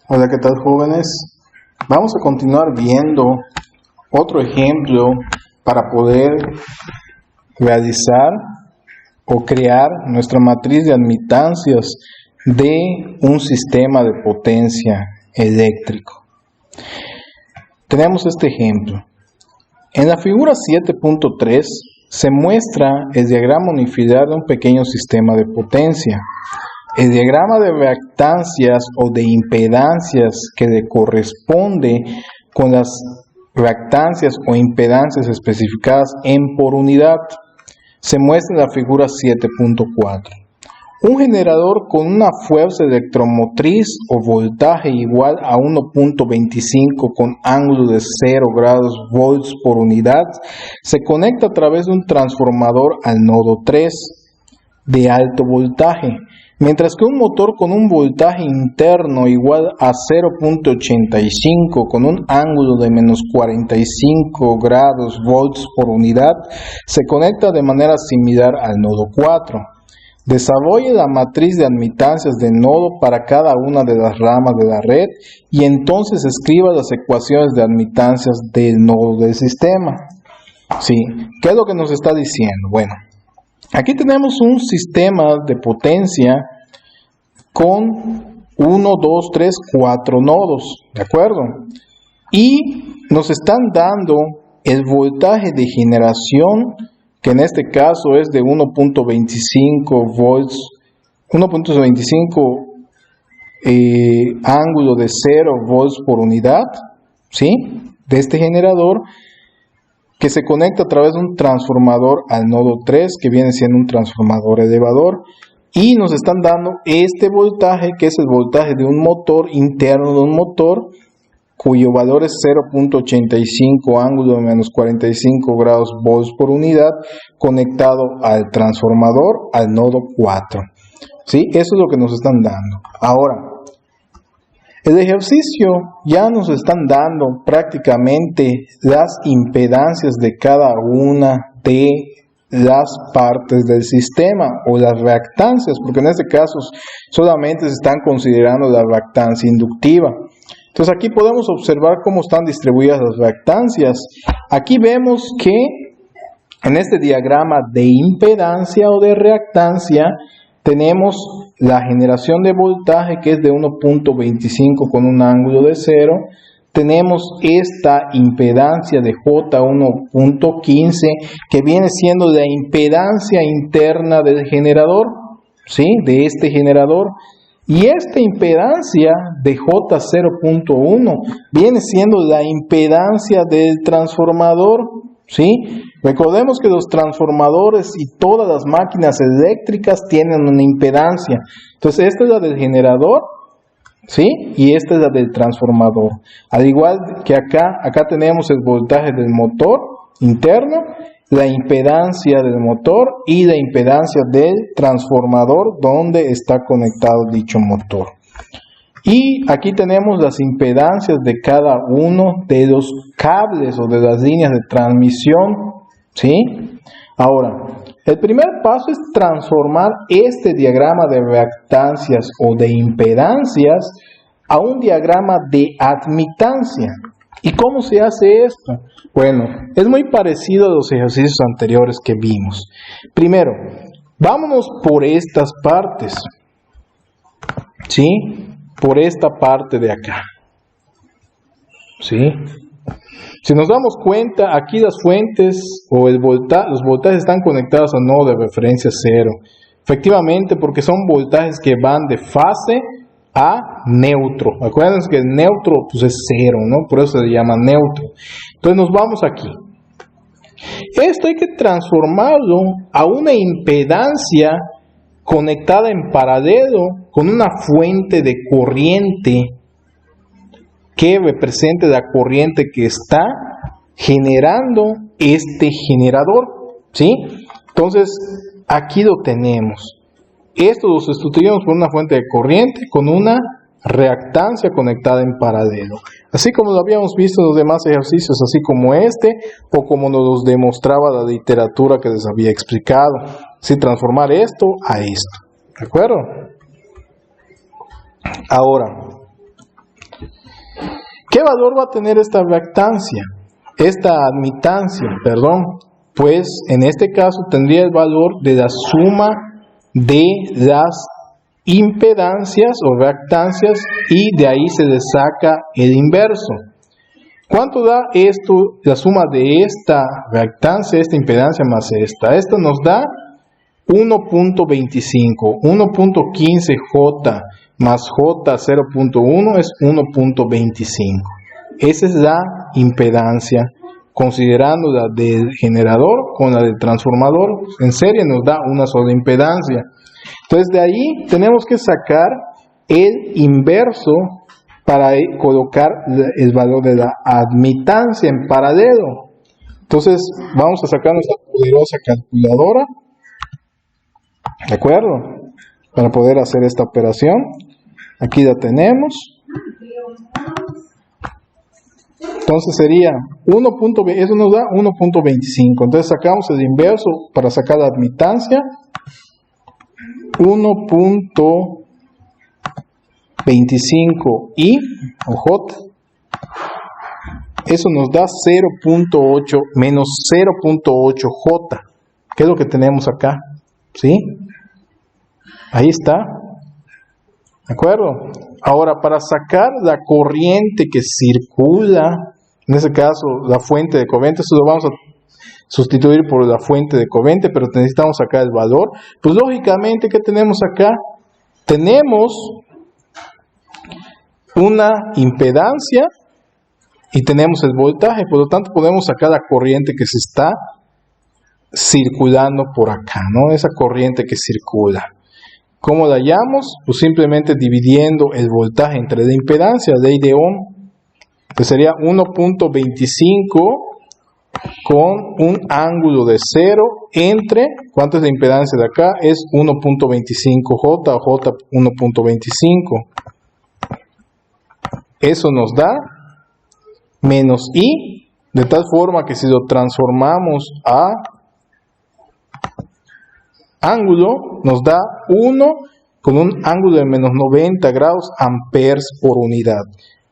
Hola, ¿qué tal, jóvenes? Vamos a continuar viendo otro ejemplo para poder realizar o crear nuestra matriz de admitancias de un sistema de potencia eléctrico. Tenemos este ejemplo. En la figura 7.3 se muestra el diagrama unifilar de un pequeño sistema de potencia. El diagrama de reactancias o de impedancias que le corresponde con las reactancias o impedancias especificadas en por unidad se muestra en la figura 7.4. Un generador con una fuerza electromotriz o voltaje igual a 1.25 con ángulo de 0 grados volts por unidad se conecta a través de un transformador al nodo 3 de alto voltaje, mientras que un motor con un voltaje interno igual a 0.85 con un ángulo de menos 45 grados volts por unidad se conecta de manera similar al nodo 4. Desarrolle la matriz de admitancias de nodo para cada una de las ramas de la red y entonces escriba las ecuaciones de admitancias del nodo del sistema. ¿Sí? ¿Qué es lo que nos está diciendo? Bueno, aquí tenemos un sistema de potencia con 1, 2, 3, 4 nodos, ¿de acuerdo? Y nos están dando el voltaje de generación, que en este caso es de 1.25 volts, 1.25 ángulo de 0 volts por unidad, ¿sí? De este generador, que se conecta a través de un transformador al nodo 3, que viene siendo un transformador elevador, y nos están dando este voltaje, que es el voltaje de un motor interno de un motor, cuyo valor es 0.85 ángulo de menos 45 grados volts por unidad, conectado al transformador al nodo 4. ¿Sí? Eso es lo que nos están dando. Ahora, el ejercicio ya nos están dando prácticamente las impedancias de cada una de las partes del sistema o las reactancias, porque en este caso solamente se están considerando la reactancia inductiva. Entonces aquí podemos observar cómo están distribuidas las reactancias. Aquí vemos que en este diagrama de impedancia o de reactancia tenemos la generación de voltaje, que es de 1.25 con un ángulo de 0. Tenemos esta impedancia de J1.15, que viene siendo la impedancia interna del generador, ¿sí? De este generador. Y esta impedancia de J0.1 viene siendo la impedancia del transformador, ¿sí? Recordemos que los transformadores y todas las máquinas eléctricas tienen una impedancia. Entonces esta es la del generador, ¿sí? Y esta es la del transformador. Al igual que acá tenemos el voltaje del motor interno, la impedancia del motor y la impedancia del transformador donde está conectado dicho motor. Y aquí tenemos las impedancias de cada uno de los cables o de las líneas de transmisión, ¿sí? Ahora, el primer paso es transformar este diagrama de reactancias o de impedancias a un diagrama de admitancia. ¿Y cómo se hace esto? Bueno, es muy parecido a los ejercicios anteriores que vimos. Primero, vámonos por estas partes, ¿sí? Por esta parte de acá, ¿sí? Si nos damos cuenta, aquí las fuentes o los voltajes están conectados al nodo de referencia 0. Efectivamente, porque son voltajes que van de fase a neutro. Acuérdense que el neutro pues es 0, ¿no? Por eso se llama neutro. Entonces nos vamos aquí. Esto hay que transformarlo a una impedancia conectada en paralelo con una fuente de corriente que represente la corriente que está generando este generador, ¿sí? Entonces aquí lo tenemos. Esto lo sustituimos por una fuente de corriente con una reactancia conectada en paralelo. Así como lo habíamos visto en los demás ejercicios, así como este, o como nos los demostraba la literatura que les había explicado. Sí, transformar esto a esto. ¿De acuerdo? Ahora, ¿Qué valor va a tener esta reactancia? Esta admitancia, perdón. Pues en este caso tendría el valor de la suma de las impedancias o reactancias y de ahí se le saca el inverso. ¿Cuánto da esto, la suma de esta reactancia, esta impedancia más esta? Esto nos da 1.25, 1.15J más J 0.1 es 1.25. Esa es la impedancia, considerando la del generador con la del transformador. En serie nos da una sola impedancia. Entonces de ahí tenemos que sacar el inverso para colocar el valor de la admitancia en paralelo. Entonces vamos a sacar nuestra poderosa calculadora, ¿de acuerdo? Para poder hacer esta operación. Aquí la tenemos. Entonces sería 1.20, eso nos da 1.25. Entonces sacamos el inverso para sacar la admitancia. 1.25i o J. Eso nos da 0.8 menos 0.8J. ¿Qué es lo que tenemos acá? ¿Sí? Ahí está. ¿De acuerdo? Ahora, para sacar la corriente que circula, en ese caso la fuente de corriente, eso lo vamos a sustituir por la fuente de corriente, pero necesitamos sacar el valor. Pues lógicamente, ¿qué tenemos acá? Tenemos una impedancia y tenemos el voltaje, por lo tanto podemos sacar la corriente que se está circulando por acá, ¿no? Esa corriente que circula. ¿Cómo la hallamos? Pues simplemente dividiendo el voltaje entre la impedancia, ley de Ohm, pues sería 1.25 con un ángulo de 0 entre, ¿cuánto es la impedancia de acá? Es 1.25J o J 1.25. Eso nos da menos I, de tal forma que si lo transformamos a ángulo, nos da 1 con un ángulo de menos 90 grados amperes por unidad.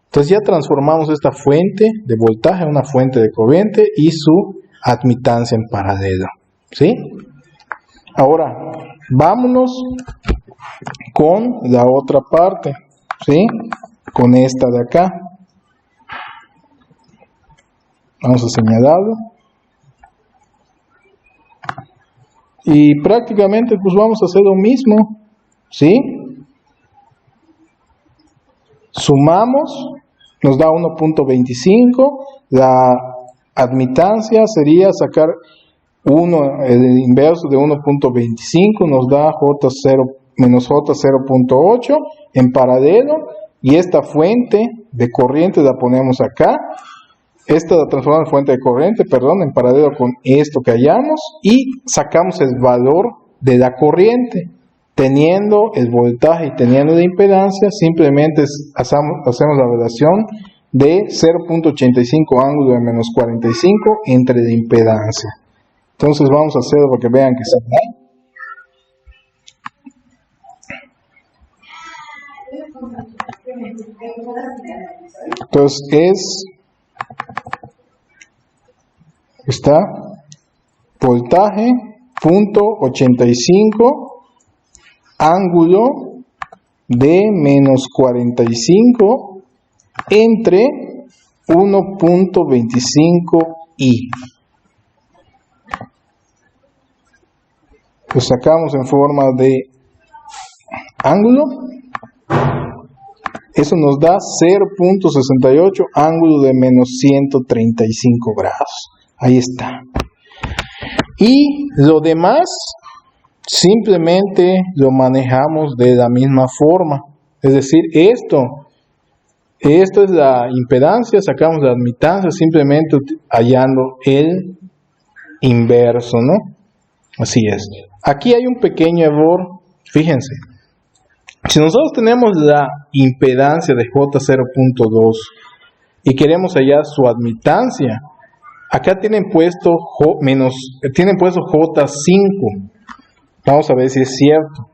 Entonces ya transformamos esta fuente de voltaje a una fuente de corriente y su admitancia en paralelo. ¿Sí? Ahora, vámonos con la otra parte. ¿Sí? Con esta de acá. Vamos a señalarlo. Y prácticamente pues vamos a hacer lo mismo, ¿sí? Sumamos, nos da 1.25, la admitancia sería sacar el inverso de 1.25, nos da J0 menos J 0.8 en paralelo, y esta fuente de corriente la ponemos acá. Esta la transformamos en fuente de corriente, en paralelo con esto que hallamos, y sacamos el valor de la corriente. Teniendo el voltaje y teniendo la impedancia, simplemente hacemos la relación de 0.85 ángulo de menos 45 entre la impedancia. Entonces vamos a hacerlo para que vean que se da. Entonces está voltaje punto 85 ángulo de menos 45 entre 1.25i. Lo sacamos en forma de ángulo. Eso nos da 0.68 ángulo de menos 135 grados. Ahí está. Y lo demás simplemente lo manejamos de la misma forma. Es decir, esto es la impedancia, sacamos la admitancia simplemente hallando el inverso, ¿no? Así es. Aquí hay un pequeño error, fíjense. Si nosotros tenemos la impedancia de J 0.2 y queremos hallar su admitancia, acá tienen puesto J5. Vamos a ver si es cierto.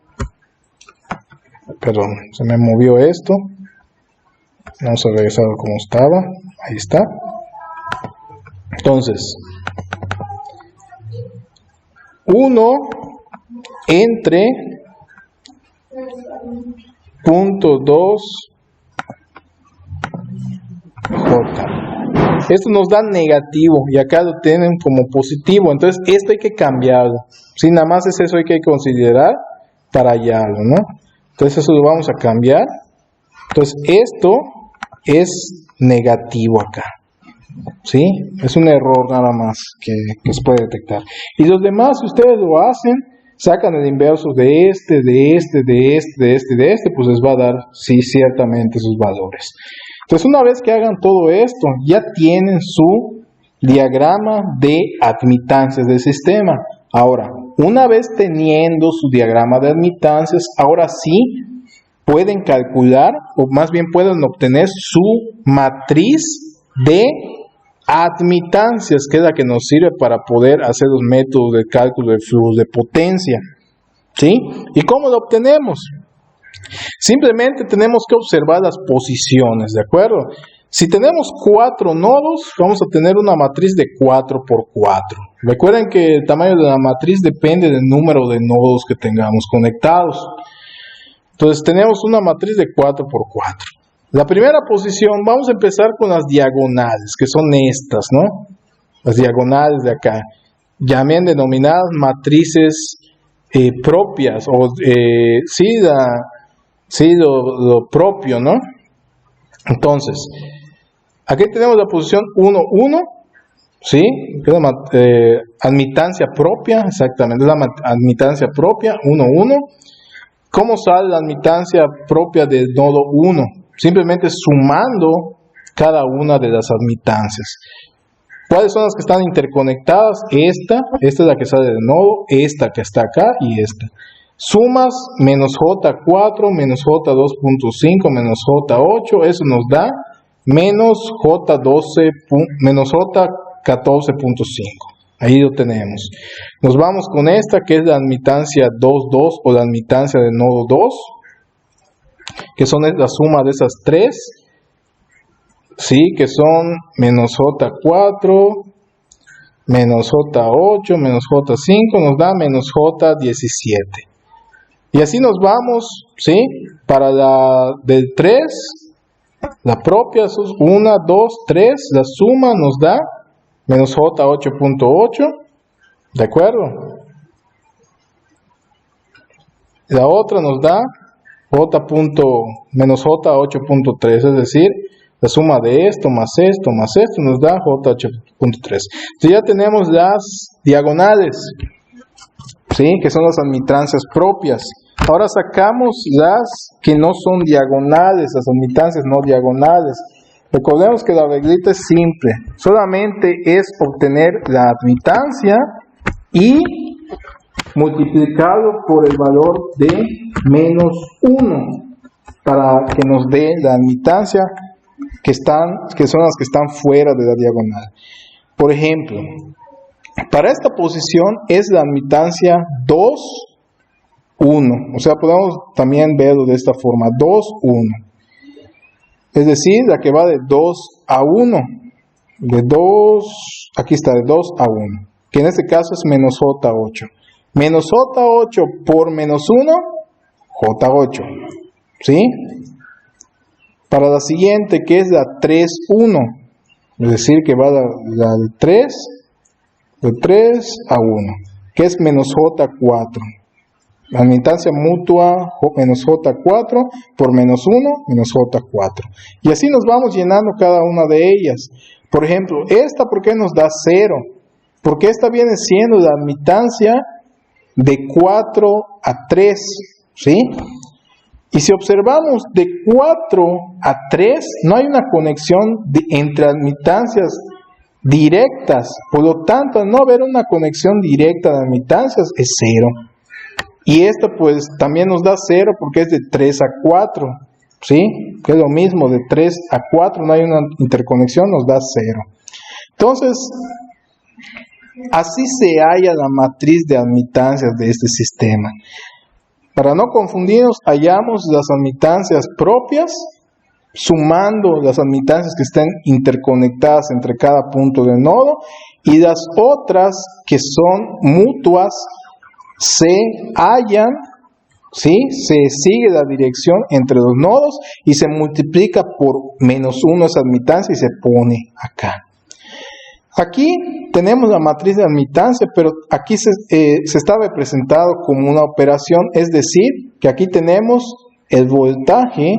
Perdón, se me movió esto. Vamos a regresar como estaba. Ahí está. Entonces, 1 entre punto 2 J. Esto nos da negativo y acá lo tienen como positivo. Entonces, esto hay que cambiarlo. Si nada más es eso, hay que considerar para hallarlo, ¿no? Entonces, eso lo vamos a cambiar. Entonces, esto es negativo acá. ¿Sí? Es un error nada más que se puede detectar. Y los demás, si ustedes lo hacen, sacan el inverso de este, pues les va a dar, sí, ciertamente sus valores. Entonces, una vez que hagan todo esto, ya tienen su diagrama de admitancias del sistema. Ahora, una vez teniendo su diagrama de admitancias, ahora sí pueden calcular, o más bien pueden obtener su matriz de admitancias, que es la que nos sirve para poder hacer los métodos de cálculo de flujos de potencia. ¿Sí? ¿Y cómo lo obtenemos? Simplemente tenemos que observar las posiciones, ¿de acuerdo? Si tenemos 4 nodos, vamos a tener una matriz de 4 por 4. Recuerden que el tamaño de la matriz depende del número de nodos que tengamos conectados. Entonces tenemos una matriz de 4 por 4. La primera posición, vamos a empezar con las diagonales, que son estas, ¿no? Las diagonales de acá. Llamen denominadas matrices propias, o lo propio, ¿no? Entonces, aquí tenemos la posición 1, 1, ¿sí? Que es la admitancia propia, exactamente, es la admitancia propia, 1, 1. ¿Cómo sale la admitancia propia del nodo 1? Simplemente sumando cada una de las admitancias. ¿Cuáles son las que están interconectadas? Esta es la que sale del nodo, esta que está acá y esta. Sumas menos J4, menos J2.5, menos J8, eso nos da menos J12, menos J14.5. Ahí lo tenemos. Nos vamos con esta que es la admitancia 2,2 o la admitancia del nodo 2, que son la suma de esas tres, ¿sí? Que son menos J4, menos J8, menos J5, nos da menos J17. Y así nos vamos, ¿sí? Para la del 3, la propia, 1, 2, 3, la suma nos da menos J8.8, ¿de acuerdo? La otra nos da menos J8.3, es decir, la suma de esto más esto nos da J8.3. Entonces ya tenemos las diagonales, ¿sí? Que son las admitancias propias. Ahora sacamos las que no son diagonales, las admitancias no diagonales. Recordemos que la reglita es simple, solamente es obtener la admitancia y multiplicarlo por el valor de menos 1 para que nos dé la admitancia que son las que están fuera de la diagonal. Por ejemplo, para esta posición es la admitancia 2, 1. O sea, podemos también verlo de esta forma, 2, 1. Es decir, la que va de 2 a 1. De 2, aquí está, de 2 a 1. Que en este caso es menos J8. Menos J8 por menos 1, J8. ¿Sí? Para la siguiente, que es la 3, 1. Es decir, que va la de 3 a 1. Que es menos J4. La admitancia mutua menos J4 por menos 1, menos J4. Y así nos vamos llenando cada una de ellas. Por ejemplo, esta, ¿por qué nos da 0? Porque esta viene siendo la admitancia de 4 a 3, ¿sí? Y si observamos de 4 a 3, no hay una conexión entre admitancias directas. Por lo tanto, al no haber una conexión directa de admitancias, es 0. Y esta pues también nos da 0 porque es de 3 a 4, ¿sí? Que es lo mismo, de 3 a 4 no hay una interconexión, nos da 0. Entonces, así se halla la matriz de admitancias de este sistema. Para no confundirnos, hallamos las admitancias propias sumando las admitancias que estén interconectadas entre cada punto del nodo, y las otras que son mutuas se hallan, ¿sí? Se sigue la dirección entre los nodos y se multiplica por -1 esa admitancia y se pone acá. Aquí tenemos la matriz de admitancia, pero aquí se está representado como una operación, es decir, que aquí tenemos el voltaje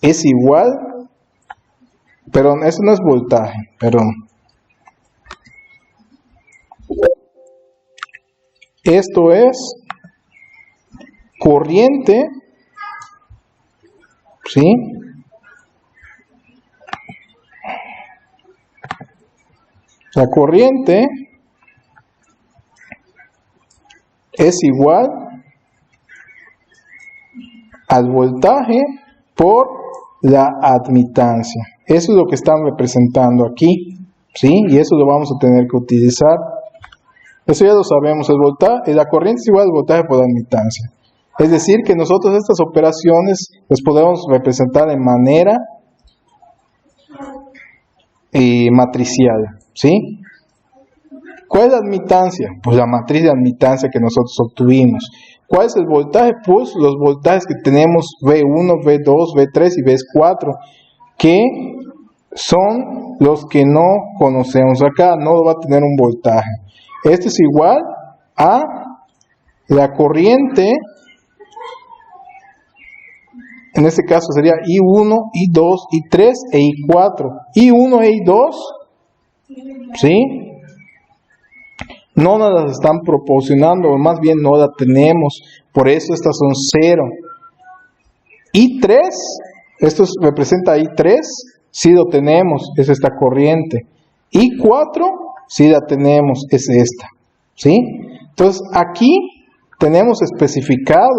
es igual, perdón, eso no es voltaje, perdón. Esto es corriente, ¿sí? La corriente es igual al voltaje por la admitancia. Eso es lo que están representando aquí, ¿sí? Y eso lo vamos a tener que utilizar. Eso ya lo sabemos, el voltaje, la corriente es igual al voltaje por la admitancia. Es decir, que nosotros estas operaciones las podemos representar de manera matricial, ¿sí? ¿Cuál es la admitancia? Pues la matriz de admitancia que nosotros obtuvimos. ¿Cuál es el voltaje? Pues los voltajes que tenemos V1, V2, V3 y V4, que son los que no conocemos. Acá no va a tener un voltaje. Esto es igual a la corriente, en este caso sería I1, I2, I3 e I4. I1 e I2, ¿sí? No nos las están proporcionando, o más bien no la tenemos, por eso estas son 0. I3, esto representa I3, sí lo tenemos, es esta corriente. I4, sí la tenemos, es esta, ¿sí? Entonces aquí tenemos especificado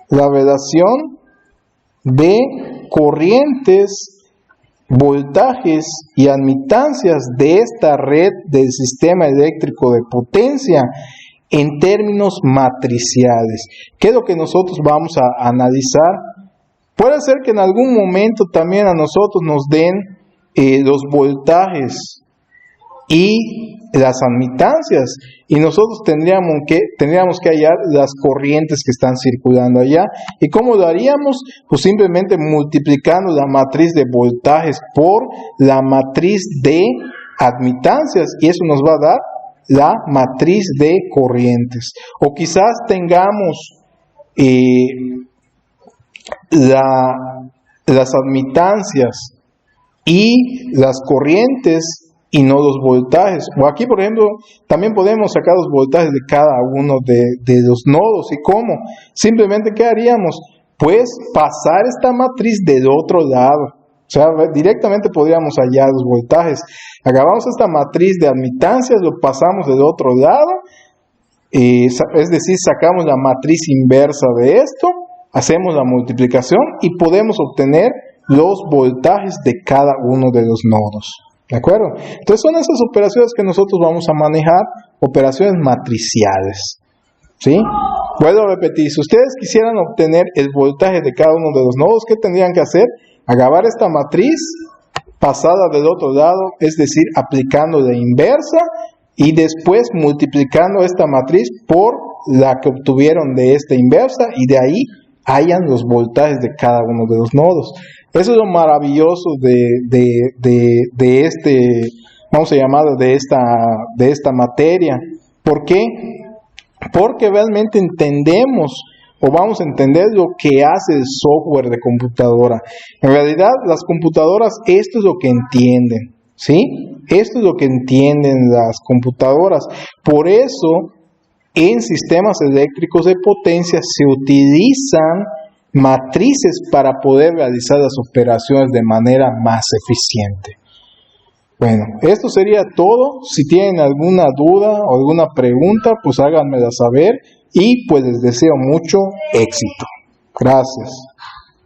la relación de corrientes, voltajes y admitancias de esta red del sistema eléctrico de potencia en términos matriciales. ¿Qué es lo que nosotros vamos a analizar? Puede ser que en algún momento también a nosotros nos den los voltajes y las admitancias, y nosotros tendríamos que hallar las corrientes que están circulando allá. ¿Y cómo lo haríamos? Pues simplemente multiplicando la matriz de voltajes por la matriz de admitancias, y eso nos va a dar la matriz de corrientes. O quizás tengamos las admitancias y las corrientes y no los voltajes. O aquí, por ejemplo, también podemos sacar los voltajes de cada uno de los nodos. ¿Y cómo? Simplemente, ¿qué haríamos? Pues pasar esta matriz del otro lado. O sea, directamente podríamos hallar los voltajes. Agarramos esta matriz de admitancias, lo pasamos del otro lado, es decir, sacamos la matriz inversa de esto, hacemos la multiplicación y podemos obtener los voltajes de cada uno de los nodos. ¿De acuerdo? Entonces son esas operaciones que nosotros vamos a manejar, operaciones matriciales. ¿Sí? Vuelvo a repetir, si ustedes quisieran obtener el voltaje de cada uno de los nodos, ¿qué tendrían que hacer? Agarrar esta matriz, pasada del otro lado, es decir, aplicando la inversa, y después multiplicando esta matriz por la que obtuvieron de esta inversa, y de ahí hallan los voltajes de cada uno de los nodos. Eso es lo maravilloso de este, vamos a llamarlo, de esta materia. ¿Por qué? Porque realmente entendemos o vamos a entender lo que hace el software de computadora. En realidad, las computadoras, esto es lo que entienden, ¿sí? Esto es lo que entienden las computadoras. Por eso, en sistemas eléctricos de potencia se utilizan matrices para poder realizar las operaciones de manera más eficiente. Bueno, esto sería todo. Si tienen alguna duda o alguna pregunta, pues háganmela saber y pues les deseo mucho éxito. Gracias.